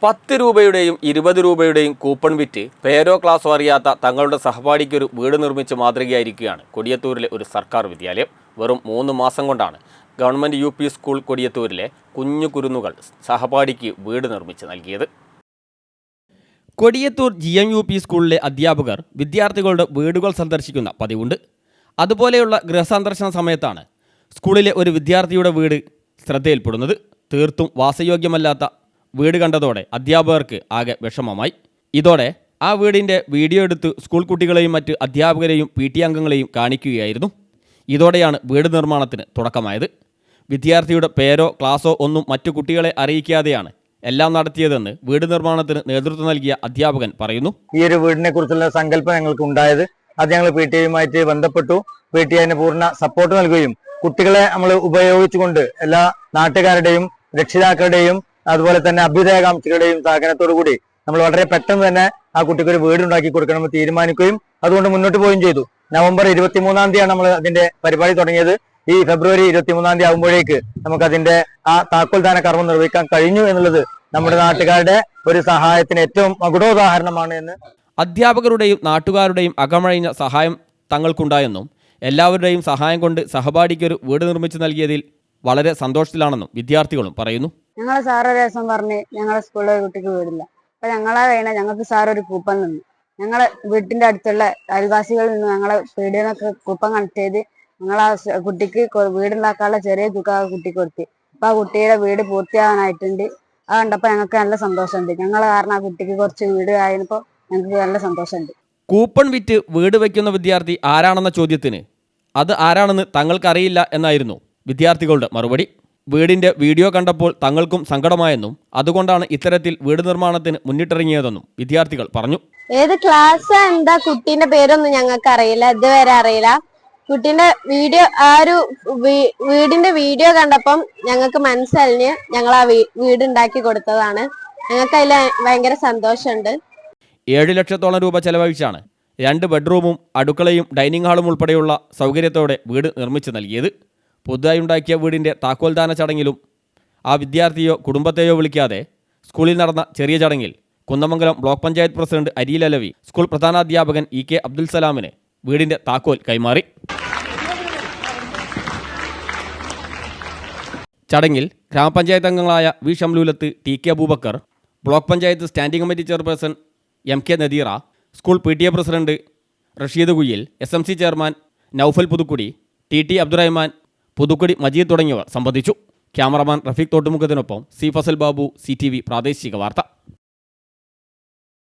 10 രൂപയുടെയും 20 രൂപയുടെയും coupon വിറ്റ് പേരോ ക്ലാസ്സോ അറിയാത്ത തങ്ങളുടെ സഹപാഠിക്കൊരു വീട് നിർമ്മിച്ച് മാതൃകയായിരിക്കുകയാണ് കൊടിയത്തൂരിലെ ഒരു സർക്കാർ വിദ്യാലയം. വെറും 3 മാസം കൊണ്ടാണ് ഗവൺമെൻറ് UP സ്കൂൾ കൊടിയത്തൂരിലെ കുഞ്ഞു കുരുന്നുകൾ സഹപാഠിക്ക് വീട് നിർമ്മിച്ച് നൽകിയത്. കൊടിയത്തൂർ GMUP സ്കൂളിലെ അധ്യാപകർ വിദ്യാർത്ഥികളുടെ വീടുകൾ സന്ദർശിക്കുന്ന പതിവുണ്ട്. അതുപോലെയുള്ള ഗൃഹസന്ദർശന സമയത്താണ് സ്കൂളിലെ ഒരു വിദ്യാർത്ഥിയുടെ വീട് ശ്രദ്ധയിൽപ്പെടുന്നത്. തീർത്തും വാസയോഗ്യമല്ലാത്ത വീട് കണ്ടതോടെ അധ്യാപകർക്ക് ആകെ വിഷമമായി. ഇതോടെ ആ വീടിൻ്റെ വീഡിയോ എടുത്ത് സ്കൂൾ കുട്ടികളെയും മറ്റ് അധ്യാപകരെയും PT അംഗങ്ങളെയും കാണിക്കുകയായിരുന്നു. ഇതോടെയാണ് വീട് നിർമ്മാണത്തിന് തുടക്കമായത്. വിദ്യാർത്ഥിയുടെ പേരോ ക്ലാസ്സോ ഒന്നും മറ്റു കുട്ടികളെ അറിയിക്കാതെയാണ് എല്ലാം നടത്തിയതെന്ന് വീട് നിർമ്മാണത്തിന് നേതൃത്വം നൽകിയ അധ്യാപകൻ പറയുന്നു. ഈ ഒരു വീടിനെ കുറിച്ചുള്ള സങ്കല്പം ഞങ്ങൾക്ക് ഉണ്ടായത് അത് ഞങ്ങൾ PTA ബന്ധപ്പെട്ടു. PT അതിന് പൂർണ്ണ സപ്പോർട്ട് നൽകുകയും കുട്ടികളെ നമ്മൾ ഉപയോഗിച്ചുകൊണ്ട് എല്ലാ നാട്ടുകാരുടെയും രക്ഷിതാക്കളുടെയും അതുപോലെ തന്നെ അഭ്യുദയകാംക്ഷികളുടെയും സഹകരണത്തോടു കൂടി നമ്മൾ വളരെ പെട്ടെന്ന് തന്നെ ആ കുട്ടിക്ക് ഒരു വീടുണ്ടാക്കി കൊടുക്കണമെന്ന് തീരുമാനിക്കുകയും അതുകൊണ്ട് മുന്നോട്ട് പോവുകയും ചെയ്തു. നവംബർ 23-ാം തീയതിയാണ് നമ്മൾ അതിന്റെ പരിപാടി തുടങ്ങിയത്. ഈ ഫെബ്രുവരി 23-ാം തീയതി ആകുമ്പോഴേക്ക് നമുക്ക് അതിന്റെ ആ താക്കോൽദാന കർമ്മം നിർവഹിക്കാൻ കഴിഞ്ഞു എന്നുള്ളത് നമ്മുടെ നാട്ടുകാരുടെ ഒരു സഹായത്തിന് ഏറ്റവും മകുടോദാഹരണമാണ് എന്ന് അധ്യാപകരുടെയും നാട്ടുകാരുടെയും അകമഴിഞ്ഞ സഹായം തങ്ങൾക്കുണ്ടായെന്നും എല്ലാവരുടെയും സഹായം കൊണ്ട് സഹപാഠിക്കൊരു വീട് നിർമ്മിച്ച് നൽകിയതിൽ വളരെ സന്തോഷത്തിലാണെന്നും വിദ്യാർത്ഥികളും പറയുന്നു. ഞങ്ങളെ സാറ് ഒരു ദിവസം പറഞ്ഞ് ഞങ്ങളെ സ്കൂളിലെ ഒരു കുട്ടിക്ക് വീടില്ല. അപ്പൊ ഞങ്ങളെ കഴിഞ്ഞാൽ ഞങ്ങൾക്ക് സാർ ഒരു കൂപ്പൺ തന്നു. ഞങ്ങളെ വീട്ടിന്റെ അടുത്തുള്ള അയൽവാസികളിൽ നിന്ന് ഞങ്ങളെ പീടികനൊക്കെ കൂപ്പൺ കണക്ട് ചെയ്ത് ഞങ്ങൾ ആ കുട്ടിക്ക് വീടുണ്ടാക്കാനുള്ള ചെറിയ തുക ആ കുട്ടിക്ക് കൊടുത്തി. അപ്പൊ ആ കുട്ടിയുടെ വീട് പൂർത്തിയാകാനായിട്ടുണ്ട്. അത് കണ്ടപ്പോൾ ഞങ്ങൾക്ക് നല്ല സന്തോഷമുണ്ട്. ഞങ്ങൾ കാരണം ആ കുട്ടിക്ക് കുറച്ച് വീട് ആയപ്പോൾ ഞങ്ങൾക്ക് നല്ല സന്തോഷമുണ്ട്. കൂപ്പൺ വിറ്റ് വീട് വയ്ക്കുന്ന വിദ്യാർത്ഥി ആരാണെന്ന ചോദ്യത്തിന് അത് ആരാണെന്ന് തങ്ങൾക്കറിയില്ല എന്നായിരുന്നു വിദ്യാർത്ഥികളുടെ മറുപടി. വീടിൻ്റെ വീഡിയോ കണ്ടപ്പോൾ തങ്ങൾക്കും സങ്കടമായെന്നും അതുകൊണ്ടാണ് ഇത്തരത്തിൽ വീട് നിർമ്മാണത്തിന് മുന്നിട്ടിറങ്ങിയതെന്നും വിദ്യാർത്ഥികൾ പറഞ്ഞു. ഏത് ക്ലാസ് എന്താ കുട്ടീന്റെ പേരൊന്നും ഞങ്ങൾക്ക് അറിയില്ല, ഇതുവരെ അറിയില്ല. കുട്ടീന്റെ വീഡിയോ ആ ഒരു വീടിന്റെ വീഡിയോ കണ്ടപ്പം ഞങ്ങൾക്ക് മനസ്സിലഞ്ഞ് ഞങ്ങൾ ആ വീട് ഉണ്ടാക്കി കൊടുത്തതാണ്. ഞങ്ങൾക്ക് അതിൽ ഭയങ്കര സന്തോഷമുണ്ട്. 7 ലക്ഷത്തോളം രൂപ ചെലവഴിച്ചാണ് 2 ബെഡ്റൂമും അടുക്കളയും ഡൈനിങ് ഹാളും ഉൾപ്പെടെയുള്ള സൗകര്യത്തോടെ വീട് നിർമ്മിച്ച് നൽകിയത്. പുതുതായി ഉണ്ടാക്കിയ വീടിൻ്റെ താക്കോൽദാന ചടങ്ങിലും ആ വിദ്യാർത്ഥിയോ കുടുംബത്തെയോ വിളിക്കാതെ സ്കൂളിൽ നടന്ന ചെറിയ ചടങ്ങിൽ Kunnamangalam block panchayat president Ariyil Alavi school പ്രധാനാധ്യാപകൻ EK അബ്ദുൽ സലാമിന് വീടിൻ്റെ താക്കോൽ കൈമാറി. ചടങ്ങിൽ ഗ്രാമപഞ്ചായത്ത് അംഗങ്ങളായ V Shamlulath, TK Aboobacker, block panchayat standing committee chairperson MK Nadeera, school PTA president Rasheed Kuyyil, SMC chairman Naufal Puthukkudi, TT Abdurahman, Puthukkudi Majeed തുടങ്ങിയവർ സംബന്ധിച്ചു. ക്യാമറമാൻ റഫീഖ് തോട്ടുമുഖത്തിനൊപ്പം C ഫസൽ ബാബു, CTV പ്രാദേശിക വാർത്ത.